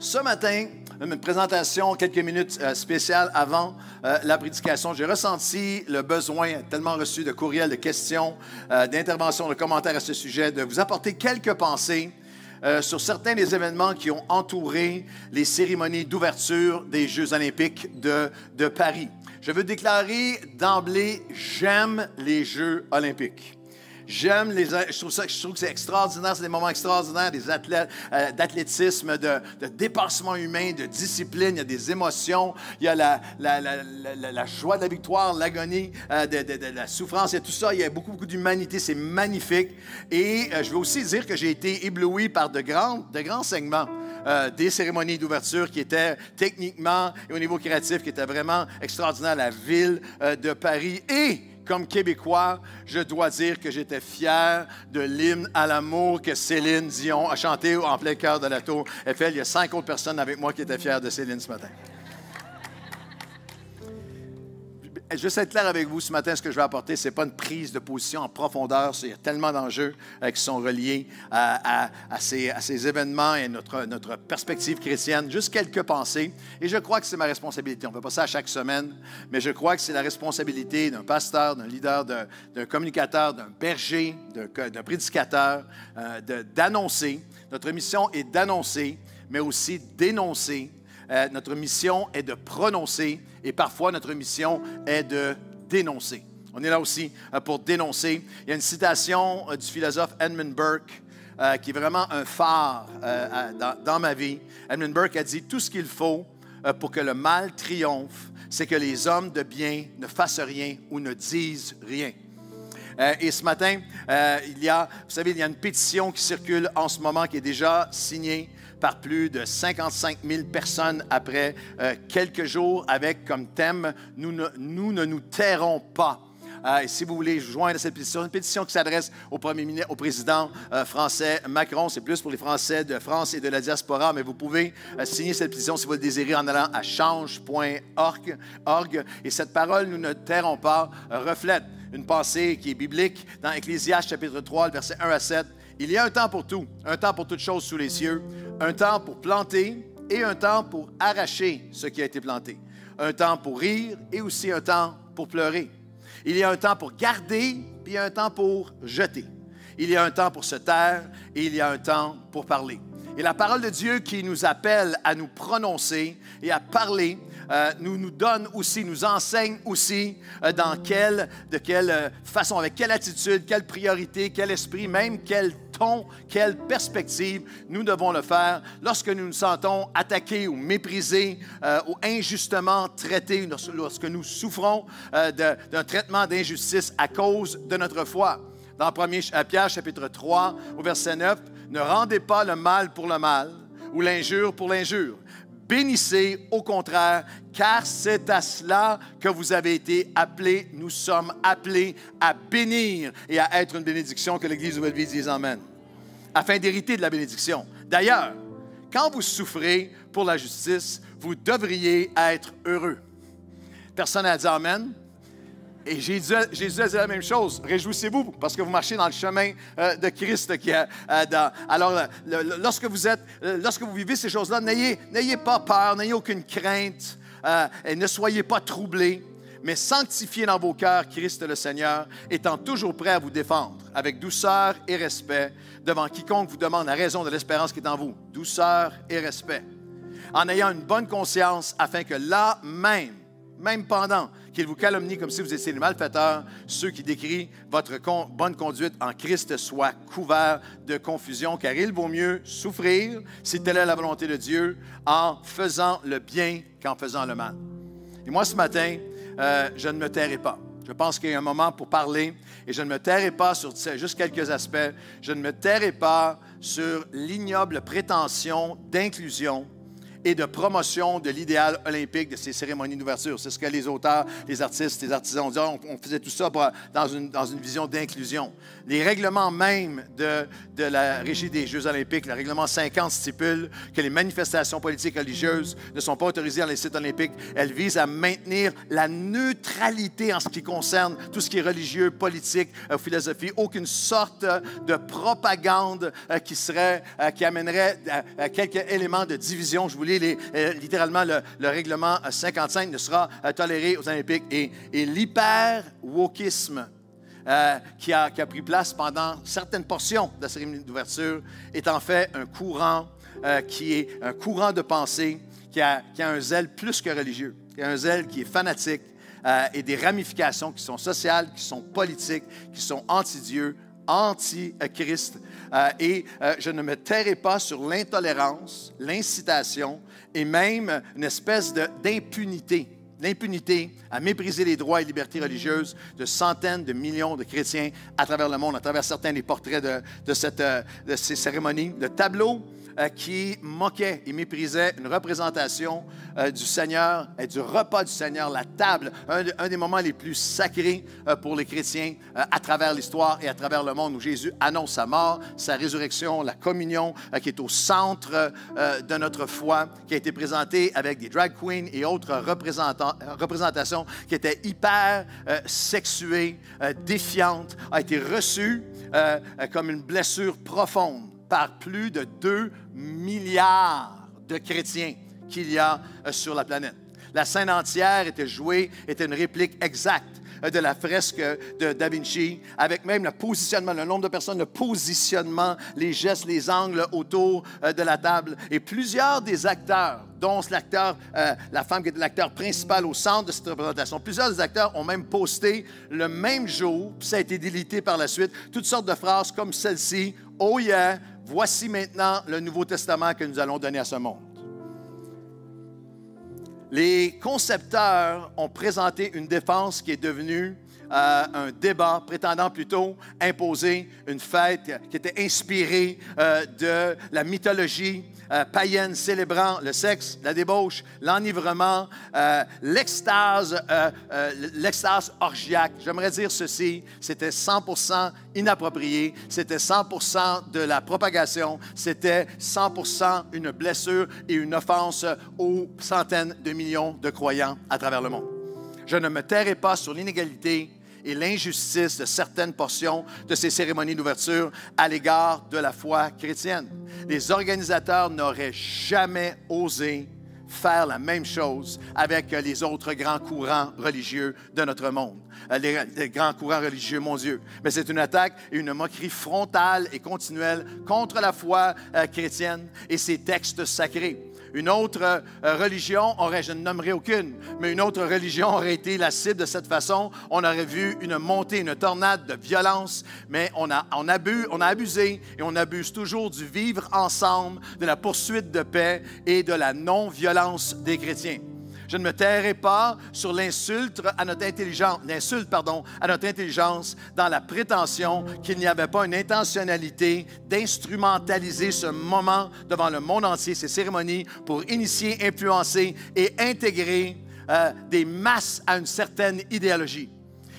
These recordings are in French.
Ce matin, une présentation, quelques minutes spéciales avant la prédication. J'ai ressenti le besoin, tellement reçu de courriels, de questions, d'interventions, de commentaires à ce sujet, de vous apporter quelques pensées sur certains des événements qui ont entouré les cérémonies d'ouverture des Jeux olympiques de Paris. Je veux déclarer d'emblée, j'aime les Jeux olympiques. Je trouve que c'est extraordinaire, c'est des moments extraordinaires, des athlètes, d'athlétisme, de dépassement humain, de discipline, il y a des émotions, il y a la joie de la victoire, l'agonie, de la souffrance, il y a tout ça, il y a beaucoup d'humanité, c'est magnifique. Et je veux aussi dire que j'ai été ébloui par de grands segments des cérémonies d'ouverture qui étaient techniquement et au niveau créatif, qui étaient vraiment extraordinaires, la ville de Paris. Et comme Québécois, je dois dire que j'étais fier de l'hymne à l'amour que Céline Dion a chanté en plein cœur de la Tour Eiffel. Il y a 5 autres personnes avec moi qui étaient fiers de Céline ce matin. Juste être clair avec vous ce matin, ce que je vais apporter, ce n'est pas une prise de position en profondeur. Il y a tellement d'enjeux qui sont reliés à ces événements et notre perspective chrétienne. Juste quelques pensées. Et je crois que c'est ma responsabilité. On ne fait pas ça chaque semaine, mais je crois que c'est la responsabilité d'un pasteur, d'un leader, d'un communicateur, d'un berger, d'un prédicateur, d'annoncer. Notre mission est d'annoncer, mais aussi d'énoncer. Notre mission est de prononcer et parfois notre mission est de dénoncer. On est là aussi pour dénoncer. Il y a une citation du philosophe Edmund Burke qui est vraiment un phare dans ma vie. Edmund Burke a dit « Tout ce qu'il faut pour que le mal triomphe, c'est que les hommes de bien ne fassent rien ou ne disent rien. » Et ce matin, il y a une pétition qui circule en ce moment qui est déjà signée par plus de 55 000 personnes après quelques jours avec comme thème « Nous ne nous tairons pas ». Et si vous voulez joindre cette pétition, une pétition qui s'adresse au président français Macron, c'est plus pour les Français de France et de la diaspora, mais vous pouvez signer cette pétition si vous le désirez en allant à change.org. Et cette parole « Nous ne tairons pas » reflète une pensée qui est biblique dans Ecclésiaste chapitre 3, le verset 1 à 7. Il y a un temps pour tout, un temps pour toutes choses sous les cieux, un temps pour planter et un temps pour arracher ce qui a été planté, un temps pour rire et aussi un temps pour pleurer. Il y a un temps pour garder, puis il y a un temps pour jeter. Il y a un temps pour se taire et il y a un temps pour parler. Et la parole de Dieu qui nous appelle à nous prononcer et à parler, nous donne aussi, nous enseigne aussi de quelle façon, avec quelle attitude, quelle priorité, quel esprit, même quel ton, quelle perspective nous devons le faire lorsque nous nous sentons attaqués ou méprisés ou injustement traités, lorsque nous souffrons d'un traitement d'injustice à cause de notre foi. Dans 1 Pierre chapitre 3, au verset 9, « Ne rendez pas le mal pour le mal ou l'injure pour l'injure. Bénissez au contraire, car c'est à cela que vous avez été appelés. Nous sommes appelés à bénir et à être une bénédiction, que l'Église Nouvelle-Vie dise Amen, afin d'hériter de la bénédiction. D'ailleurs, quand vous souffrez pour la justice, vous devriez être heureux. » Personne n'a dit Amen. Et Jésus a dit la même chose. Réjouissez-vous parce que vous marchez dans le chemin de Christ. Alors, lorsque vous vivez ces choses-là, n'ayez pas peur, n'ayez aucune crainte et ne soyez pas troublés, mais sanctifiez dans vos cœurs Christ le Seigneur, étant toujours prêt à vous défendre avec douceur et respect devant quiconque vous demande la raison de l'espérance qui est en vous. Douceur et respect. En ayant une bonne conscience afin que là même pendant qu'ils vous calomnient comme si vous étiez les malfaiteurs, ceux qui décrient votre bonne conduite en Christ soient couverts de confusion, car il vaut mieux souffrir, si telle est la volonté de Dieu, en faisant le bien qu'en faisant le mal. Et moi, ce matin, je ne me tairai pas. Je pense qu'il y a un moment pour parler et je ne me tairai pas sur juste quelques aspects. Je ne me tairai pas sur l'ignoble prétention d'inclusion et de promotion de l'idéal olympique de ces cérémonies d'ouverture. C'est ce que les auteurs, les artistes, les artisans ont dit. On faisait tout ça dans une vision d'inclusion. Les règlements même de la Régie des Jeux olympiques, le règlement 50 stipule que les manifestations politiques religieuses ne sont pas autorisées dans les sites olympiques. Elles visent à maintenir la neutralité en ce qui concerne tout ce qui est religieux, politique, philosophie. Aucune sorte de propagande qui amènerait quelques éléments de division. Je vous lis littéralement le règlement 55 ne sera toléré aux Olympiques. Et l'hyper-wokisme qui a pris place pendant certaines portions de la cérémonie d'ouverture est en fait un courant qui est un courant de pensée qui a un zèle plus que religieux, qui a un zèle qui est fanatique et des ramifications qui sont sociales, qui sont politiques, qui sont anti-Dieu, anti-Christ. Et je ne me tairai pas sur l'intolérance, l'incitation et même une espèce d'impunité. L'impunité à mépriser les droits et libertés religieuses de centaines de millions de chrétiens à travers le monde, à travers certains des portraits de ces cérémonies. Le tableau qui moquait et méprisait une représentation du Seigneur et du repas du Seigneur, la table, un des moments les plus sacrés pour les chrétiens à travers l'histoire et à travers le monde, où Jésus annonce sa mort, sa résurrection, la communion qui est au centre de notre foi, qui a été présentée avec des drag queens et autres représentations qui étaient hyper sexuées, défiantes, a été reçue comme une blessure profonde par plus de 2 milliards de chrétiens qu'il y a sur la planète. La scène entière était une réplique exacte de la fresque de Da Vinci, avec même le positionnement, le nombre de personnes, le positionnement, les gestes, les angles autour de la table. Et plusieurs des acteurs, dont la femme qui était l'acteur principal au centre de cette représentation, plusieurs des acteurs ont même posté le même jour, puis ça a été délité par la suite, toutes sortes de phrases comme celle-ci: « Oh yeah, voici maintenant le Nouveau Testament que nous allons donner à ce monde. » Les concepteurs ont présenté une défense qui est devenue un débat prétendant plutôt imposer une fête qui était inspirée de la mythologie païenne célébrant le sexe, la débauche, l'enivrement, l'extase orgiaque. J'aimerais dire ceci, c'était 100% inapproprié, c'était 100% de la propagation, c'était 100% une blessure et une offense aux centaines de millions de croyants à travers le monde. Je ne me tairai pas sur l'inégalité et l'injustice de certaines portions de ces cérémonies d'ouverture à l'égard de la foi chrétienne. Les organisateurs n'auraient jamais osé faire la même chose avec les autres grands courants religieux de notre monde, les grands courants religieux mondiaux. Mais c'est une attaque et une moquerie frontale et continuelle contre la foi chrétienne et ses textes sacrés. Une autre religion je ne nommerai aucune, mais une autre religion aurait été la cible de cette façon. On aurait vu une montée, une tornade de violence, mais on a abusé et on abuse toujours du vivre ensemble, de la poursuite de paix et de la non-violence des chrétiens. Je ne me tairai pas sur l'insulte à notre intelligence dans la prétention qu'il n'y avait pas une intentionnalité d'instrumentaliser ce moment devant le monde entier, ces cérémonies, pour initier, influencer et intégrer des masses à une certaine idéologie.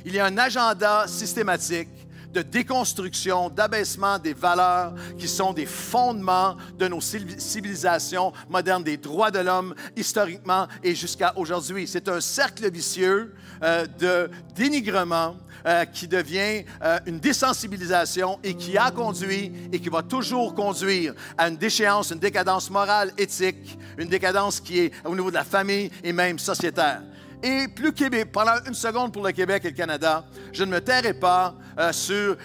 Il y a un agenda systématique de déconstruction, d'abaissement des valeurs qui sont des fondements de nos civilisations modernes, des droits de l'homme historiquement et jusqu'à aujourd'hui. C'est un cercle vicieux de dénigrement qui devient une désensibilisation et qui a conduit et qui va toujours conduire à une déchéance, une décadence morale, éthique, une décadence qui est au niveau de la famille et même sociétaire. Et plus Québec, pendant une seconde pour le Québec et le Canada, je ne me tairai pas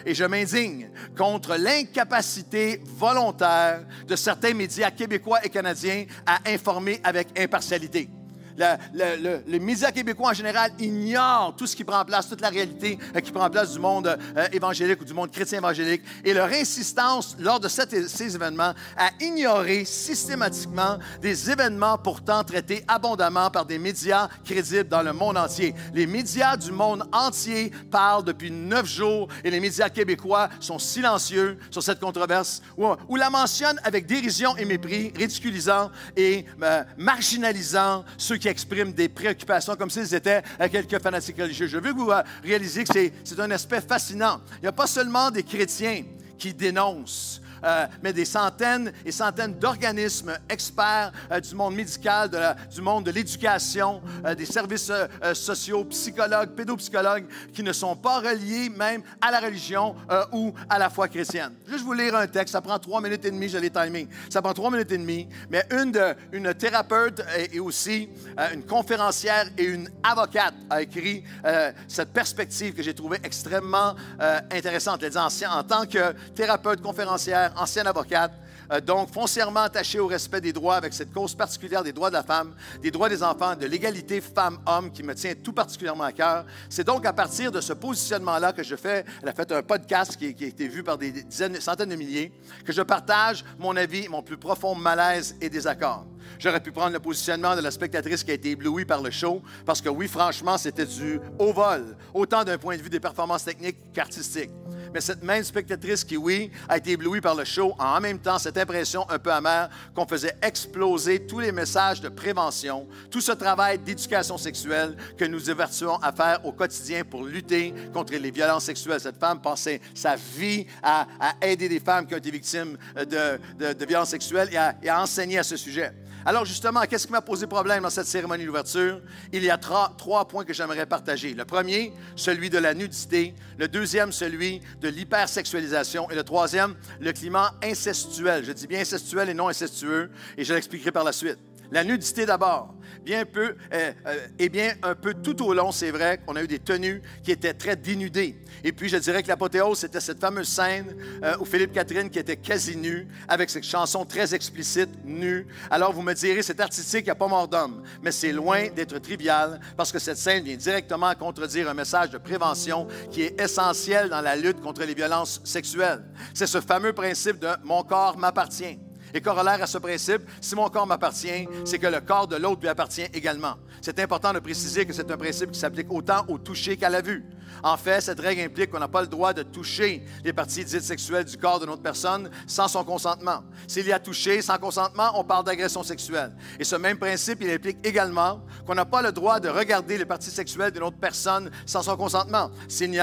et je m'indigne contre l'incapacité volontaire de certains médias québécois et canadiens à informer avec impartialité. Les médias québécois en général ignorent tout ce qui prend en place, toute la réalité qui prend en place du monde évangélique ou du monde chrétien évangélique. Et leur insistance lors de ces événements à ignorer systématiquement des événements pourtant traités abondamment par des médias crédibles dans le monde entier. Les médias du monde entier parlent depuis 9 jours et les médias québécois sont silencieux sur cette controverse ou la mentionnent avec dérision et mépris, ridiculisant et marginalisant ceux qui expriment des préoccupations comme s'ils étaient quelques fanatiques religieux. Je veux que vous réalisiez que c'est un aspect fascinant. Il n'y a pas seulement des chrétiens qui dénoncent, mais des centaines et centaines d'organismes experts du monde médical, du monde de l'éducation, des services sociaux, psychologues, pédopsychologues, qui ne sont pas reliés même à la religion ou à la foi chrétienne. Juste vous lire un texte, ça prend 3 minutes et demie, je l'ai timé. Ça prend 3 minutes et demie, mais une thérapeute et aussi une conférencière et une avocate a écrit cette perspective que j'ai trouvée extrêmement intéressante. Elle dit en tant que thérapeute, conférencière, ancienne avocate, donc foncièrement attachée au respect des droits avec cette cause particulière des droits de la femme, des droits des enfants, de l'égalité femmes-hommes qui me tient tout particulièrement à cœur. C'est donc à partir de ce positionnement-là que je fais, elle a fait un podcast qui a été vu par des dizaines, centaines de milliers, que je partage mon avis, mon plus profond malaise et désaccord. J'aurais pu prendre le positionnement de la spectatrice qui a été éblouie par le show, parce que oui, franchement, c'était du haut vol, autant d'un point de vue des performances techniques qu'artistiques. Mais cette même spectatrice qui, oui, a été éblouie par le show, a en même temps cette impression un peu amère qu'on faisait exploser tous les messages de prévention, tout ce travail d'éducation sexuelle que nous évertuons à faire au quotidien pour lutter contre les violences sexuelles. Cette femme passait sa vie à aider des femmes qui ont été victimes de violences sexuelles et à enseigner à ce sujet. Alors justement, qu'est-ce qui m'a posé problème dans cette cérémonie d'ouverture? Il y a trois points que j'aimerais partager. Le premier, celui de la nudité. Le deuxième, celui de l'hypersexualisation. Et le troisième, le climat incestuel. Je dis bien incestuel et non incestueux, et je l'expliquerai par la suite. La nudité d'abord. Bien un peu tout au long, c'est vrai qu'on a eu des tenues qui étaient très dénudées. Et puis, je dirais que l'apothéose, c'était cette fameuse scène où Philippe Catherine qui était quasi nu, avec cette chanson très explicite, nue. Alors, vous me direz, c'est artistique, il n'y a pas mort d'homme. Mais c'est loin d'être trivial, parce que cette scène vient directement contredire un message de prévention qui est essentiel dans la lutte contre les violences sexuelles. C'est ce fameux principe de « mon corps m'appartient ». Et corollaire à ce principe, si mon corps m'appartient, c'est que le corps de l'autre lui appartient également. C'est important de préciser que c'est un principe qui s'applique autant au toucher qu'à la vue. En fait, cette règle implique qu'on n'a pas le droit de toucher les parties dites sexuelles du corps de notre personne sans son consentement. S'il y a touché sans consentement, on parle d'agression sexuelle. Et ce même principe, il implique également qu'on n'a pas le droit de regarder les parties sexuelles d'une autre personne sans son consentement. S'il y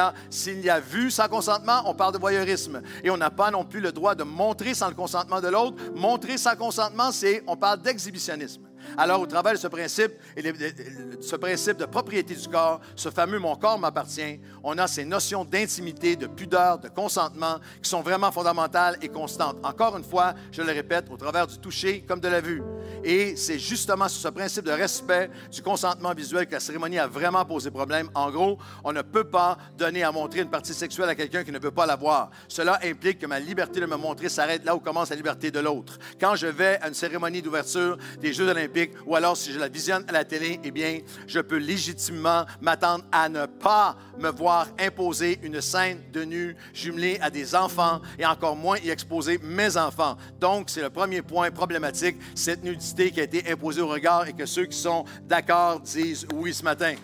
a vu sans consentement, on parle de voyeurisme. Et on n'a pas non plus le droit de montrer sans le consentement de l'autre. Montrer sans consentement, on parle d'exhibitionnisme. Alors, au travers de ce principe de propriété du corps, ce fameux « mon corps m'appartient », on a ces notions d'intimité, de pudeur, de consentement qui sont vraiment fondamentales et constantes. Encore une fois, je le répète, au travers du toucher comme de la vue. Et c'est justement sur ce principe de respect du consentement visuel que la cérémonie a vraiment posé problème. En gros, on ne peut pas donner à montrer une partie sexuelle à quelqu'un qui ne veut pas la voir. Cela implique que ma liberté de me montrer s'arrête là où commence la liberté de l'autre. Quand je vais à une cérémonie d'ouverture des Jeux olympiques, ou alors si je la visionne à la télé, eh bien, je peux légitimement m'attendre à ne pas me voir imposer une scène de nu jumelée à des enfants et encore moins y exposer mes enfants. Donc, c'est le premier point problématique, cette nudité qui a été imposée au regard et que ceux qui sont d'accord disent oui ce matin.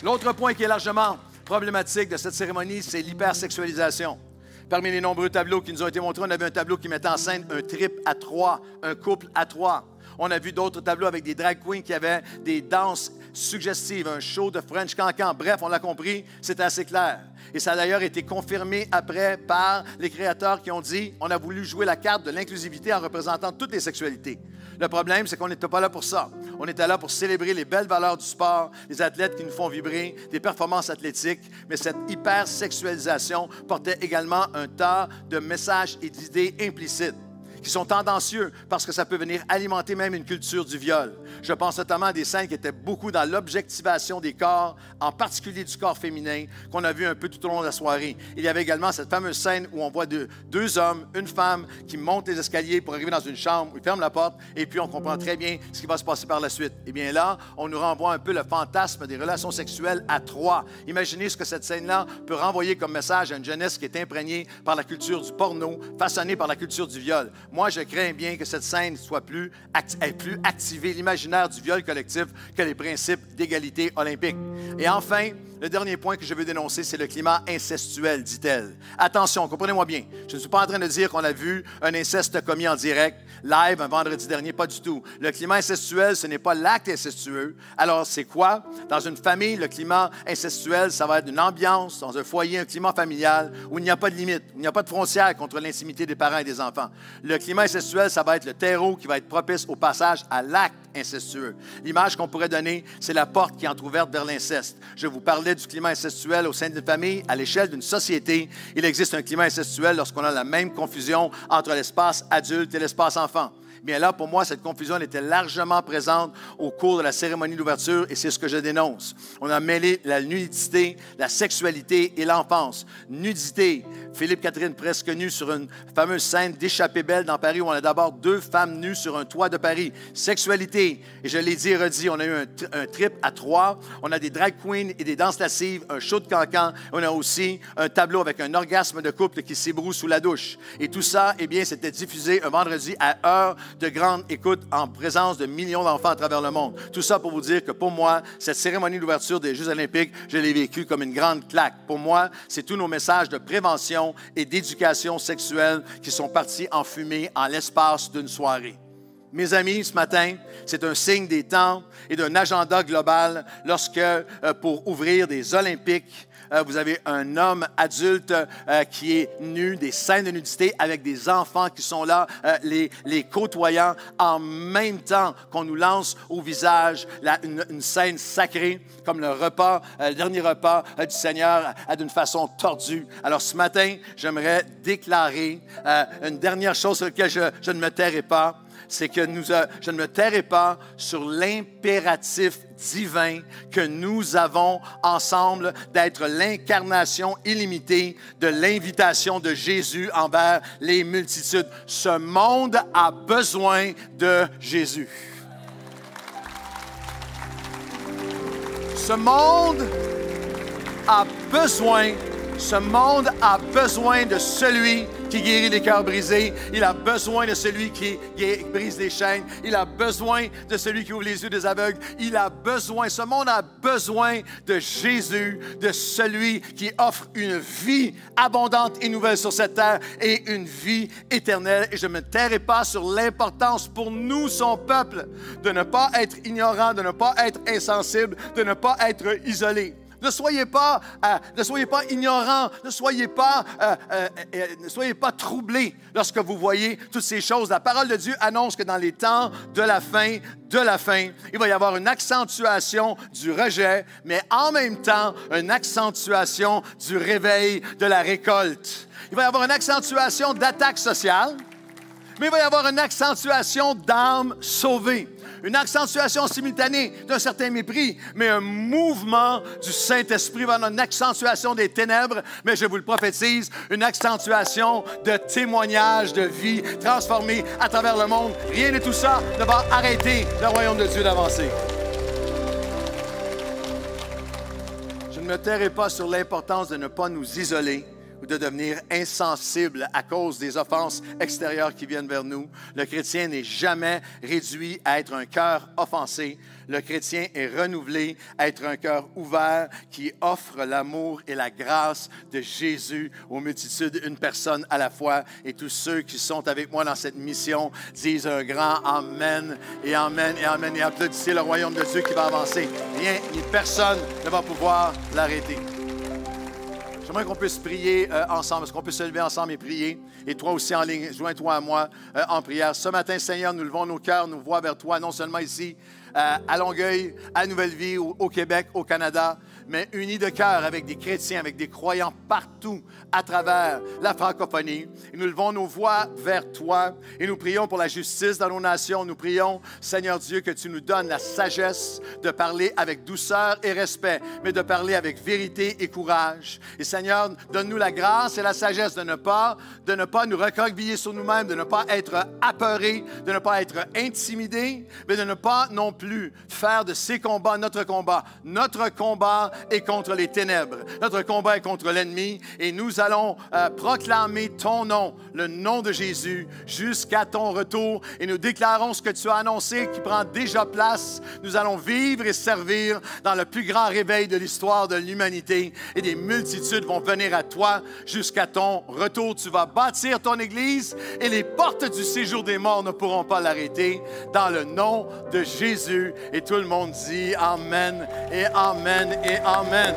L'autre point qui est largement problématique de cette cérémonie, c'est l'hypersexualisation. Parmi les nombreux tableaux qui nous ont été montrés, on avait un tableau qui mettait en scène un trip à 3, un couple à 3. On a vu d'autres tableaux avec des drag queens qui avaient des danses suggestives, un show de French cancan. Bref, on l'a compris, c'est assez clair. Et ça a d'ailleurs été confirmé après par les créateurs qui ont dit « on a voulu jouer la carte de l'inclusivité en représentant toutes les sexualités ». Le problème, c'est qu'on n'était pas là pour ça. On était là pour célébrer les belles valeurs du sport, les athlètes qui nous font vibrer, des performances athlétiques, mais cette hypersexualisation portait également un tas de messages et d'idées implicites. qui sont tendancieux parce que ça peut venir alimenter même une culture du viol. Je pense notamment à des scènes qui étaient beaucoup dans l'objectivation des corps, en particulier du corps féminin, qu'on a vu un peu tout au long de la soirée. Il y avait également cette fameuse scène où on voit deux hommes, une femme qui montent les escaliers pour arriver dans une chambre, où ils ferment la porte, et puis on comprend très bien ce qui va se passer par la suite. Eh bien là, on nous renvoie un peu le fantasme des relations sexuelles à trois. Imaginez ce que cette scène-là peut renvoyer comme message à une jeunesse qui est imprégnée par la culture du porno, façonnée par la culture du viol. Moi, je crains bien que cette scène ait plus activé l'imaginaire du viol collectif que les principes d'égalité olympique. Et enfin, le dernier point que je veux dénoncer, c'est le climat incestuel, dit-elle. Attention, comprenez-moi bien. Je ne suis pas en train de dire qu'on a vu un inceste commis en direct, live, un vendredi dernier, pas du tout. Le climat incestuel, ce n'est pas l'acte incestueux. Alors, c'est quoi? Dans une famille, le climat incestuel, ça va être une ambiance, dans un foyer, un climat familial où il n'y a pas de limite, où il n'y a pas de frontière contre l'intimité des parents et des enfants. Le climat incestuel, ça va être le terreau qui va être propice au passage à l'acte incestueux. L'image qu'on pourrait donner, c'est la porte qui est entrouverte vers l'inceste. Je vous parlais du climat incestuel au sein d'une famille. À l'échelle d'une société, il existe un climat incestuel lorsqu'on a la même confusion entre l'espace adulte et l'espace enfant. Bien là, pour moi, cette confusion était largement présente au cours de la cérémonie d'ouverture et c'est ce que je dénonce. On a mêlé la nudité, la sexualité et l'enfance. Nudité, Philippe Catherine presque nue sur une fameuse scène d'Échappée belle dans Paris où on a d'abord deux femmes nues sur un toit de Paris. Sexualité, et je l'ai dit et redit, on a eu un trip à trois. On a des drag queens et des danses lascives, un show de cancan. On a aussi un tableau avec un orgasme de couple qui s'ébroue sous la douche. Et tout ça, eh bien, c'était diffusé un vendredi à heure de grande écoute en présence de millions d'enfants à travers le monde. Tout ça pour vous dire que pour moi, cette cérémonie d'ouverture des Jeux olympiques, je l'ai vécue comme une grande claque. Pour moi, c'est tous nos messages de prévention et d'éducation sexuelle qui sont partis en fumée en l'espace d'une soirée. Mes amis, ce matin, c'est un signe des temps et d'un agenda global lorsque, pour ouvrir des Olympiques, vous avez un homme adulte qui est nu, des scènes de nudité avec des enfants qui sont là, les côtoyant en même temps qu'on nous lance au visage une scène sacrée comme le repas, le dernier repas du Seigneur d'une façon tordue. Alors ce matin, j'aimerais déclarer une dernière chose sur laquelle je ne me tairai pas. C'est que je ne me tairai pas sur l'impératif divin que nous avons ensemble d'être l'incarnation illimitée de l'invitation de Jésus envers les multitudes. Ce monde a besoin de Jésus. Ce monde a besoin de celui qui guérit les cœurs brisés. Il a besoin de celui qui brise les chaînes. Il a besoin de celui qui ouvre les yeux des aveugles. Ce monde a besoin de Jésus, de celui qui offre une vie abondante et nouvelle sur cette terre et une vie éternelle. Et je ne me tairai pas sur l'importance pour nous, son peuple, de ne pas être ignorant, de ne pas être insensible, de ne pas être isolé. Ne soyez pas ignorants, ne soyez pas troublés lorsque vous voyez toutes ces choses. La parole de Dieu annonce que dans les temps de la fin, il va y avoir une accentuation du rejet, mais en même temps, une accentuation du réveil de la récolte. Il va y avoir une accentuation d'attaques sociales, mais il va y avoir une accentuation d'âmes sauvées. Une accentuation simultanée d'un certain mépris, mais un mouvement du Saint-Esprit va avoir une accentuation des ténèbres, mais je vous le prophétise, une accentuation de témoignages de vie transformés à travers le monde. Rien de tout ça ne va arrêter le royaume de Dieu d'avancer. Je ne me tairai pas sur l'importance de ne pas nous isoler ou de devenir insensible à cause des offenses extérieures qui viennent vers nous. Le chrétien n'est jamais réduit à être un cœur offensé. Le chrétien est renouvelé à être un cœur ouvert qui offre l'amour et la grâce de Jésus aux multitudes, une personne à la fois. Et tous ceux qui sont avec moi dans cette mission disent un grand Amen et Amen et Amen et applaudissez le royaume de Dieu qui va avancer. Rien ni personne ne va pouvoir l'arrêter. J'aimerais qu'on puisse prier ensemble. Est-ce qu'on peut se lever ensemble et prier? Et toi aussi en ligne, joins-toi à moi en prière. Ce matin, Seigneur, nous levons nos cœurs, nous voix vers toi, non seulement ici, à Longueuil, à Nouvelle-Vie, au Québec, au Canada, mais unis de cœur avec des chrétiens, avec des croyants partout à travers la francophonie. Et nous levons nos voix vers toi et nous prions pour la justice dans nos nations. Nous prions, Seigneur Dieu, que tu nous donnes la sagesse de parler avec douceur et respect, mais de parler avec vérité et courage. Et Seigneur, donne-nous la grâce et la sagesse de ne pas nous recroqueviller sur nous-mêmes, de ne pas être apeurés, de ne pas être intimidés, mais de ne pas non plus faire de ces combats notre combat. Notre combat est contre les ténèbres. Notre combat est contre l'ennemi et nous allons proclamer ton nom, le nom de Jésus, jusqu'à ton retour. Et nous déclarons ce que tu as annoncé qui prend déjà place. Nous allons vivre et servir dans le plus grand réveil de l'histoire de l'humanité. Et des multitudes vont venir à toi jusqu'à ton retour. Tu vas bâtir ton Église et les portes du séjour des morts ne pourront pas l'arrêter. Dans le nom de Jésus. Et tout le monde dit Amen et Amen et Amen.